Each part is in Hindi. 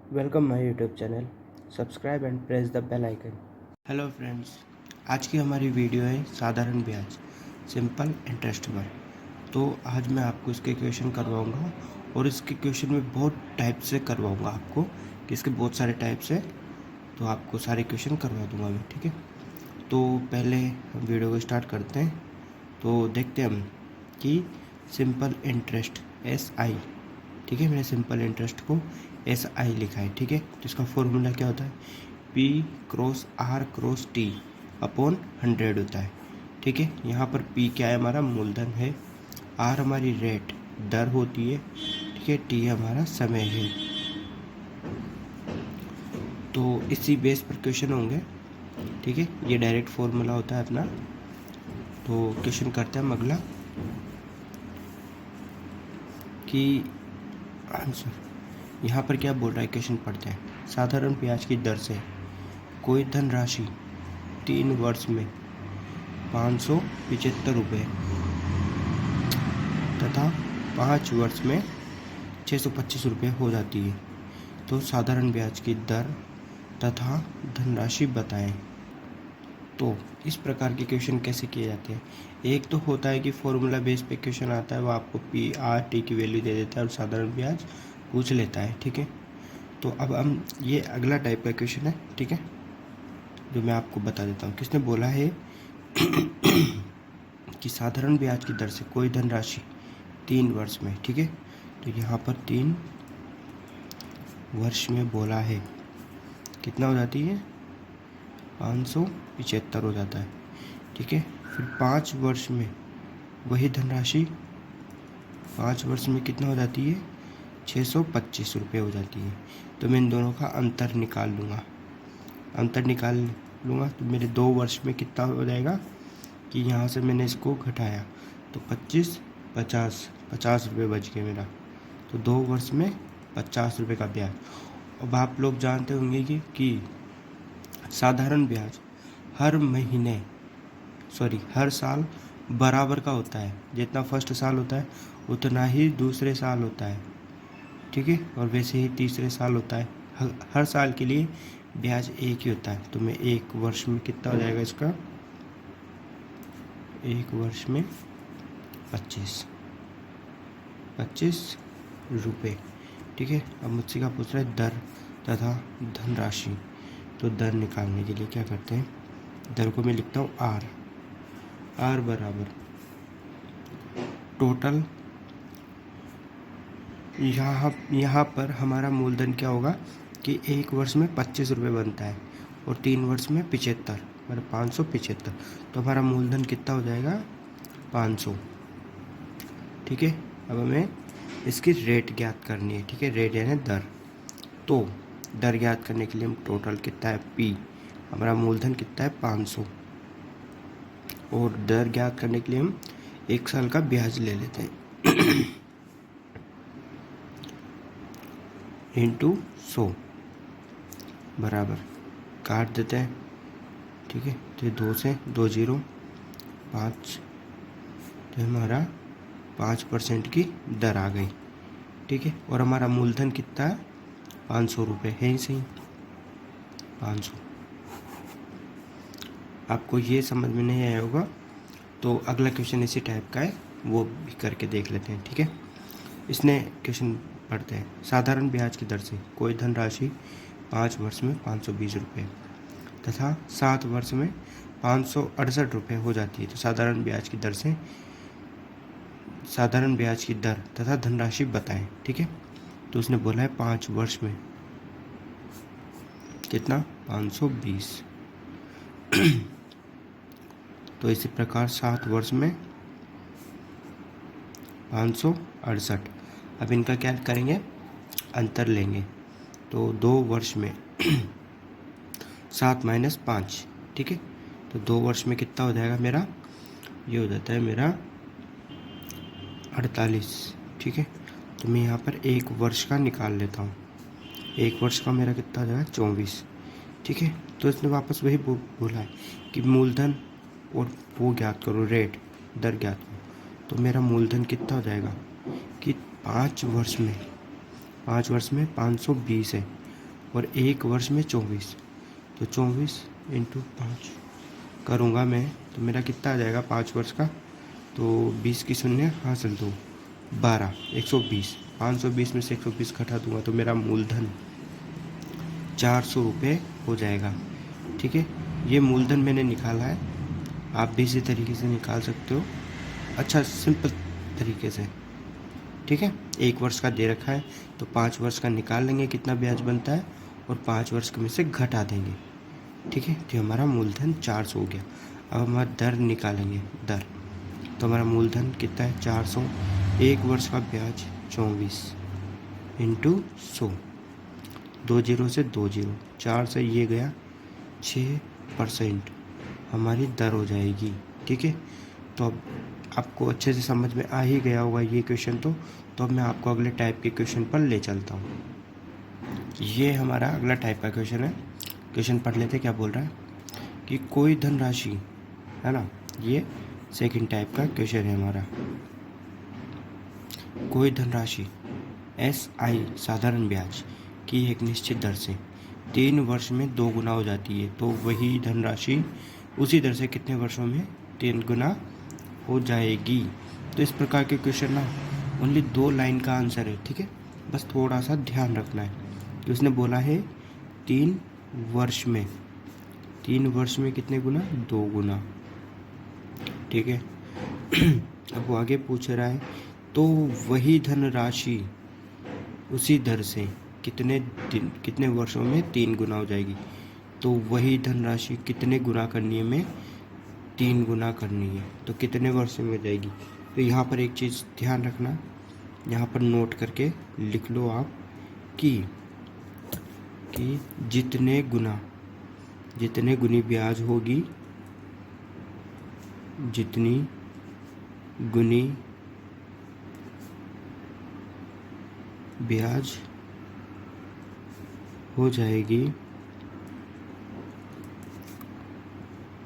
Welcome my YouTube channel. Subscribe and press the bell icon. Hello friends, आज की हमारी वीडियो है साधारण ब्याज, सिंपल इंटरेस्ट पर। तो आज मैं आपको इसके क्वेश्चन करवाऊंगा और इसके क्वेश्चन में बहुत टाइप से करवाऊंगा आपको, कि इसके बहुत सारे टाइप्स है। तो आपको सारे क्वेश्चन करवा दूंगा मैं, ठीक है। तो पहले हम वीडियो को स्टार्ट करते हैं। तो देखते हैं हम कि सिंपल इंटरेस्ट SI, ठीक है। मैंने सिंपल इंटरेस्ट को SI लिखा है, ठीक है। तो इसका फॉर्मूला क्या होता है, P×R×T अपॉन 100 होता है, ठीक है। यहाँ पर P क्या है, हमारा मूलधन है, R हमारी रेट दर होती है, ठीक है, T हमारा समय है। तो इसी बेस पर क्वेश्चन होंगे, ठीक है। ये डायरेक्ट फॉर्मूला होता है अपना। तो क्वेश्चन करते हैं हम अगला कि आंसर यहाँ पर क्या बोल रहा है, क्वेश्चन पढ़ते हैं। साधारण ब्याज की दर से कोई धनराशि 3 वर्ष में 575 रुपये तथा 5 वर्ष में 625 रुपये हो जाती है, तो साधारण ब्याज की दर तथा धनराशि बताएं। तो इस प्रकार के क्वेश्चन कैसे किए जाते हैं, एक तो होता है कि फॉर्मूला बेस पे क्वेश्चन आता है, वो आपको P/R/T की वैल्यू दे देता है और साधारण ब्याज पूछ लेता है, ठीक है। तो अब हम ये अगला टाइप का क्वेश्चन है, ठीक है, जो मैं आपको बता देता हूँ। किसने बोला है कि साधारण ब्याज की दर से कोई धनराशि 3 वर्ष में, ठीक है। तो यहाँ पर 3 वर्ष में बोला है, कितना हो जाती है, 575 हो जाता है, ठीक है। फिर 5 वर्ष में वही धनराशि 5 वर्ष में कितना हो जाती है, 625 रुपये हो जाती है। तो मैं इन दोनों का अंतर निकाल लूँगा, तो मेरे 2 वर्ष में कितना हो जाएगा कि यहाँ से मैंने इसको घटाया तो 25 50 रुपये बच गए मेरा। तो 2 वर्ष में 50 रुपये का ब्याज। अब आप लोग जानते होंगे कि साधारण ब्याज हर साल बराबर का होता है। जितना फर्स्ट साल होता है उतना ही दूसरे साल होता है, ठीक है। और वैसे ही तीसरे साल होता है। हर साल के लिए ब्याज एक ही होता है। तो मैं 1 वर्ष में कितना हो जाएगा इसका, 1 वर्ष में 25 रुपये, ठीक है। अब मुझसे क्या पूछ रहा है, दर तथा धनराशि। तो दर निकालने के लिए क्या करते हैं, दर को मैं लिखता हूँ R बराबर टोटल। यहाँ पर हमारा मूलधन क्या होगा कि 1 वर्ष में 25 रुपये बनता है और 3 वर्ष में 75, मतलब 575। तो हमारा मूलधन कितना हो जाएगा, 500, ठीक है। अब हमें इसकी रेट ज्ञात करनी है, ठीक है, रेट यानी दर। तो दर ज्ञात करने के लिए हम टोटल कितना है P, हमारा मूलधन कितना है 500, और दर ज्ञात करने के लिए हम 1 साल का ब्याज ले लेते हैं इंटू 100 बराबर काट देते हैं, ठीक है। तो 2 से 2 0 5, तो हमारा 5% की दर आ गई, ठीक है। और हमारा मूलधन कितना है, 500 रुपये है ही सही, 500। आपको ये समझ में नहीं आया होगा तो अगला क्वेश्चन इसी टाइप का है, वो भी करके देख लेते हैं, ठीक है। इसने क्वेश्चन पढ़ते हैं। साधारण ब्याज की दर से कोई धनराशि 5 वर्ष में 520 रुपये तथा 7 वर्ष में 568 रुपये हो जाती है। तो साधारण ब्याज की दर से साधारण ब्याज की दर तथा धनराशि बताएं, ठीक है। तो उसने बोला है 5 वर्ष में कितना, 520। तो इसी प्रकार 7 वर्ष में 568। अब इनका क्या करेंगे, अंतर लेंगे। तो 2 वर्ष में 7 - 5, ठीक है। तो 2 वर्ष में कितना हो जाएगा मेरा, ये हो जाता है मेरा 48, ठीक है। तो मैं यहाँ पर 1 वर्ष का निकाल लेता हूँ। 1 वर्ष का मेरा कितना हो जाएगा, 24, ठीक है। तो इसने वापस वही बोला है कि मूलधन और वो ज्ञात करो, रेट दर ज्ञात करो। तो मेरा मूलधन कितना हो जाएगा कि 5 वर्ष में 520 है, और 1 वर्ष में 24, तो 24 इंटू 5 करूँगा मैं तो मेरा कितना आ जाएगा 5 वर्ष का, तो 20 की शून्य हासिल 2, 12, 120, 520 में से 120 घटा दूंगा तो मेरा मूलधन 400 रुपये हो जाएगा। ठीक है, ये मूलधन मैंने निकाला है, आप भी इसी तरीके से निकाल सकते हो, अच्छा सिंपल तरीके से। ठीक है, 1 वर्ष का दे रखा है तो 5 वर्ष का निकाल लेंगे कितना ब्याज बनता है और 5 वर्ष में से घटा देंगे। ठीक है, तो हमारा मूलधन 400 हो गया। अब हमारा दर निकालेंगे, दर, तो हमारा मूलधन कितना है 400, 1 वर्ष का ब्याज 24 इंटू 100, 2 जीरो से 2 जीरो, 4 से ये गया 6% हमारी दर हो जाएगी। ठीक है, तो अब आपको अच्छे से समझ में आ ही गया होगा ये क्वेश्चन। तो अब मैं आपको अगले टाइप के क्वेश्चन पर ले चलता हूँ। ये हमारा अगला टाइप का क्वेश्चन है। क्वेश्चन पढ़ लेते, क्या बोल रहा है कि कोई धनराशि, है ना, ये सेकंड टाइप का क्वेश्चन है हमारा। कोई धनराशि SI साधारण ब्याज की एक निश्चित दर से 3 वर्ष में 2 गुना हो जाती है, तो वही धनराशि उसी दर से कितने वर्षों में 3 गुना हो जाएगी। तो इस प्रकार के क्वेश्चन ना ओनली 2 लाइन का आंसर है। ठीक है, बस थोड़ा सा ध्यान रखना है कि उसने बोला है 3 वर्ष में, 3 वर्ष में कितने गुना, 2 गुना। ठीक है, अब वो आगे पूछ रहा है तो वही धनराशि उसी दर से कितने वर्षों में 3 गुना हो जाएगी। तो वही धनराशि कितने गुना करनी है, में 3 गुना करनी है, तो कितने वर्षों में हो जाएगी। तो यहाँ पर एक चीज़ ध्यान रखना, यहाँ पर नोट करके लिख लो आप कि जितने गुनी ब्याज होगी, जितनी गुनी ब्याज हो जाएगी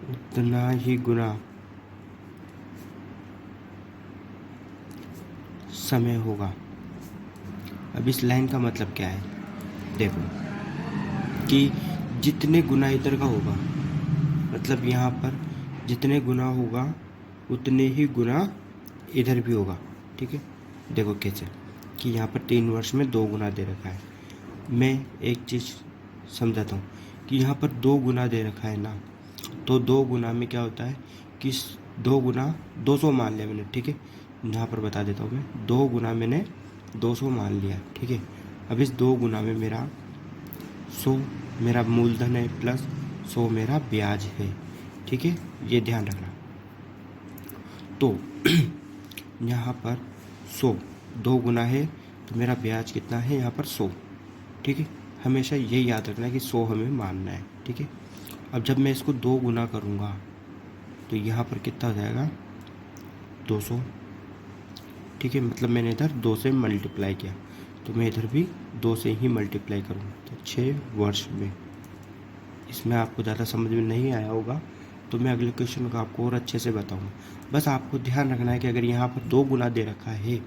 उतना ही गुना समय होगा। अब इस लाइन का मतलब क्या है, देखो कि जितने गुना इधर का होगा, मतलब यहाँ पर जितने गुना होगा उतने ही गुना इधर भी होगा। ठीक है, देखो कैसे कि यहाँ पर 3 वर्ष में 2 गुना दे रखा है। मैं एक चीज़ समझाता हूँ कि यहाँ पर 2 गुना दे रखा है ना, तो 2 गुना में क्या होता है कि 2 गुना 200 मान लिया मैंने। ठीक है, यहाँ पर बता देता हूँ मैं, 2 गुना मैंने 200 मान लिया। ठीक है, अब इस 2 गुना में मेरा 100 मेरा मूलधन है प्लस 100 मेरा ब्याज है। ठीक है, ये ध्यान रखना। तो यहाँ पर 100 2 गुना है तो मेरा ब्याज कितना है यहाँ पर 100। ठीक है, हमेशा ये याद रखना है कि 100 हमें मानना है। ठीक है, अब जब मैं इसको 2 गुना करूँगा तो यहाँ पर कितना हो जाएगा 200। ठीक है, मतलब मैंने इधर 2 से मल्टीप्लाई किया तो मैं इधर भी 2 से ही मल्टीप्लाई करूँगा, तो 6 वर्ष में। इसमें आपको ज़्यादा समझ में नहीं आया होगा तो मैं अगले क्वेश्चन को आपको और अच्छे से बताऊँगा। बस आपको ध्यान रखना है कि अगर यहाँ पर 2 गुना दे रखा है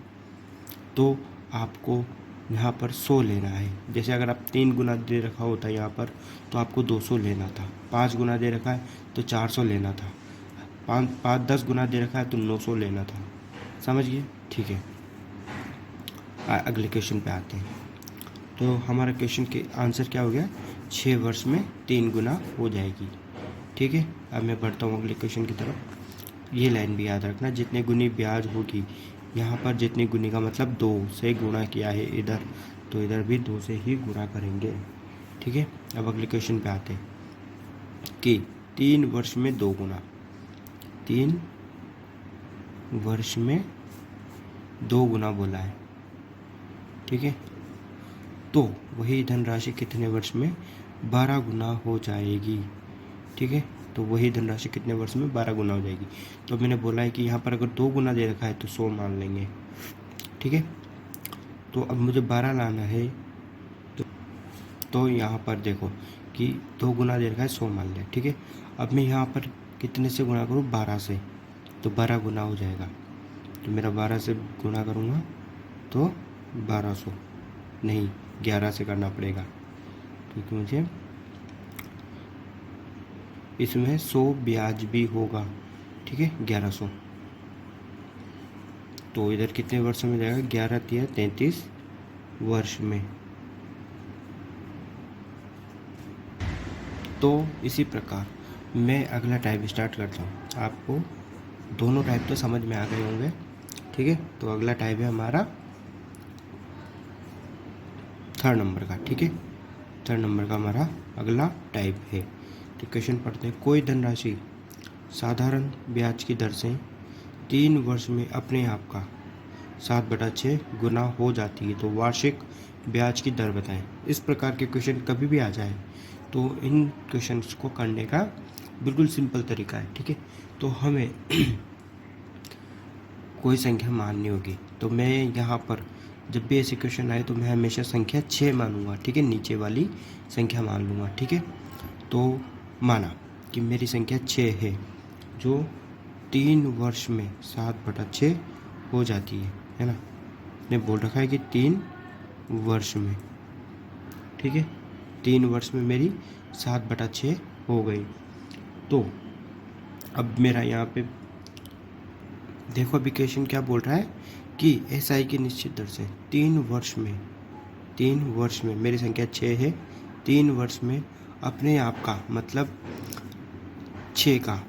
तो आपको यहाँ पर 100 लेना है। जैसे अगर आप 3 गुना दे रखा होता है यहाँ पर तो आपको 200 लेना था, 5 गुना दे रखा है तो 400 लेना था, 10 गुना दे रखा है तो 900 लेना था। समझ गए? ठीक है, अगले क्वेश्चन पे आते हैं। तो हमारा क्वेश्चन के आंसर क्या हो गया, 6 वर्ष में 3 गुना हो जाएगी। ठीक है, अब मैं बढ़ता हूँ अगले क्वेश्चन की तरफ। ये लाइन भी याद रखना, जितने गुनी ब्याज होगी, यहाँ पर जितनी गुनी का मतलब 2 से गुणा किया है इधर, तो इधर भी 2 से ही गुणा करेंगे। ठीक है, अब अगले क्वेश्चन पे आते हैं कि 3 वर्ष में 2 गुना, 3 वर्ष में 2 गुना बोला है। ठीक है, तो वही धनराशि कितने वर्ष में 12 गुना हो जाएगी। ठीक है, तो वही धनराशि कितने वर्ष में 12 गुना हो जाएगी। तो मैंने बोला है कि यहाँ पर अगर 2 गुना दे रखा है तो 100 मान लेंगे। ठीक है, तो अब मुझे 12 लाना है, तो यहाँ पर देखो कि 2 गुना दे रखा है, 100 मान लिया। ठीक है, अब मैं यहाँ पर कितने से गुणा करूँ, 12 से, तो 12 गुना हो जाएगा। तो मेरा 12 से गुणा करूँगा तो 1200 नहीं 11 से करना पड़ेगा, क्योंकि मुझे इसमें 100 ब्याज भी होगा, ठीक है, 1100। तो इधर कितने वर्ष में जाएगा, 11 तिया 33 वर्ष में। तो इसी प्रकार मैं अगला टाइप स्टार्ट करता हूँ। आपको दोनों टाइप तो समझ में आ गए होंगे, ठीक है। तो अगला टाइप है हमारा 3rd नंबर का, ठीक है। 3rd नंबर का हमारा अगला टाइप है। तो क्वेश्चन पढ़ते हैं। कोई धनराशि साधारण ब्याज की दर से 3 वर्ष में अपने आप का 7/6 गुना हो जाती है, तो वार्षिक ब्याज की दर बताएं। इस प्रकार के क्वेश्चन कभी भी आ जाए तो इन क्वेश्चंस को करने का बिल्कुल सिंपल तरीका है, ठीक है। तो हमें कोई संख्या माननी होगी। तो मैं यहाँ पर जब भी ऐसे क्वेश्चन आए तो मैं हमेशा संख्या 6 मानूंगा, ठीक है, नीचे वाली संख्या मान लूँगा, ठीक है। तो माना कि मेरी संख्या 6 है, जो 3 वर्ष में 7/6 हो जाती है ना। ने बोल रखा है कि 3 वर्ष में, ठीक है, 3 वर्ष में मेरी 7/6 हो गई। तो अब मेरा यहाँ पे देखो अभी क्वेश्चन क्या बोल रहा है कि एसआई की निश्चित दर से 3 वर्ष में मेरी संख्या 6 है, 3 वर्ष में अपने आप का मतलब 6 का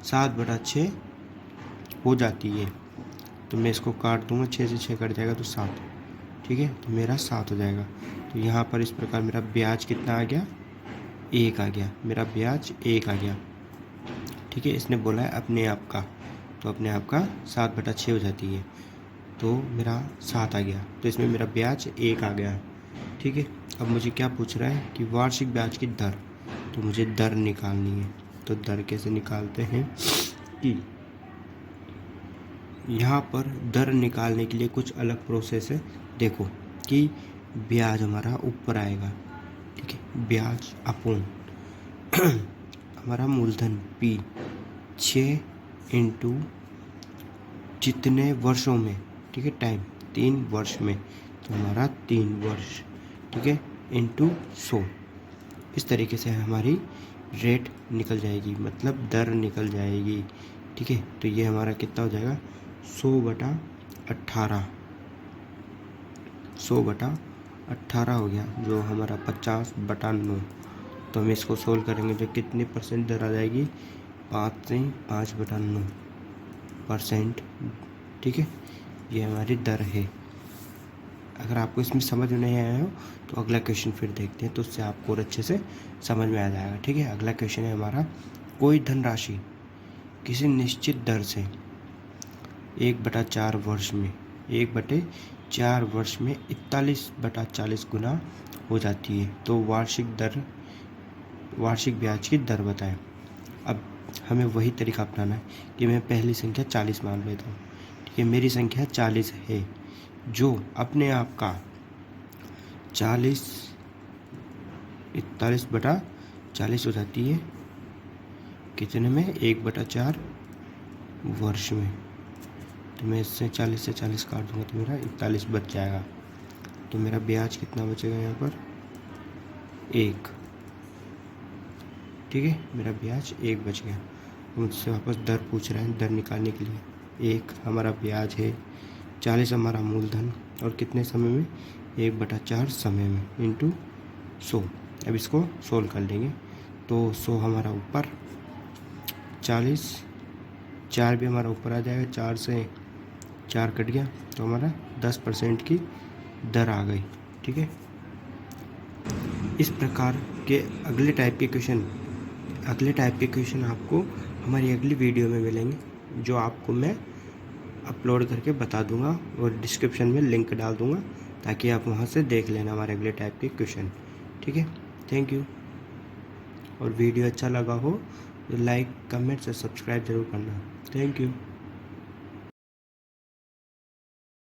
7/6 हो जाती है। तो मैं इसको काट दूंगा, 6 से 6 कट जाएगा तो 7, ठीक है। तो मेरा 7 हो जाएगा। तो यहाँ पर इस प्रकार मेरा ब्याज कितना आ गया, 1 आ गया, मेरा ब्याज 1 आ गया, ठीक है। इसने बोला है अपने आप का, तो अपने आप का 7/6 हो जाती है, तो मेरा 7 आ गया, तो इसमें मेरा ब्याज 1 आ गया, ठीक है। अब मुझे क्या पूछ रहा है कि वार्षिक ब्याज की दर, तो मुझे दर निकालनी है। तो दर कैसे निकालते हैं कि यहाँ पर दर निकालने के लिए कुछ अलग प्रोसेस है। देखो कि ब्याज हमारा ऊपर आएगा, ठीक है, ब्याज अपोन हमारा मूलधन P 6 इंटू जितने वर्षों में, ठीक है, टाइम 3 वर्ष में, तो हमारा 3 वर्ष, ठीक है, इंटू 100। इस तरीके से हमारी रेट निकल जाएगी, मतलब दर निकल जाएगी, ठीक है। तो ये हमारा कितना हो जाएगा, 100/18, 100/18 हो गया, जो हमारा 50/9। तो हम इसको सोल्व करेंगे तो कितनी परसेंट दर आ जाएगी, 5 से 5/9%, ठीक है। ये हमारी दर है। अगर आपको इसमें समझ में नहीं आया हो तो अगला क्वेश्चन फिर देखते हैं, तो उससे आपको और अच्छे से समझ में आ जाएगा, ठीक है। अगला क्वेश्चन है हमारा, कोई धनराशि किसी निश्चित दर से 1/4 वर्ष में 1/4 वर्ष में 41/40 गुना हो जाती है, तो वार्षिक ब्याज की दर बताएं। अब हमें वही तरीका अपनाना है कि मैं पहली संख्या 40 मान लेता हूँ, ठीक है। मेरी संख्या 40 है, जो अपने आप का 41/40 हो जाती है, कितने में, 1/4 वर्ष में। तो मैं इससे 40 से 40 काट दूंगा तो मेरा 41 बच जाएगा। तो मेरा ब्याज कितना बचेगा यहाँ पर, 1, ठीक है, मेरा ब्याज 1 बच गया। मुझसे वापस दर पूछ रहा है, दर निकालने के लिए 1 हमारा ब्याज है, 40 हमारा मूलधन, और कितने समय में, 1/4 समय में, इंटू 100। अब इसको सोल्व कर लेंगे तो 100 हमारा ऊपर, 40, 4 भी हमारा ऊपर आ जाएगा, 4 से 4 कट गया, तो हमारा 10% की दर आ गई, ठीक है। इस प्रकार के अगले टाइप के क्वेश्चन आपको हमारी अगली वीडियो में मिलेंगे, जो आपको मैं अपलोड करके बता दूंगा और डिस्क्रिप्शन में लिंक डाल दूंगा, ताकि आप वहां से देख लेना हमारे अगले टाइप के क्वेश्चन, ठीक है। Thank you. और वीडियो अच्छा लगा हो तो लाइक, कमेंट्स और सब्सक्राइब जरूर करना। Thank you.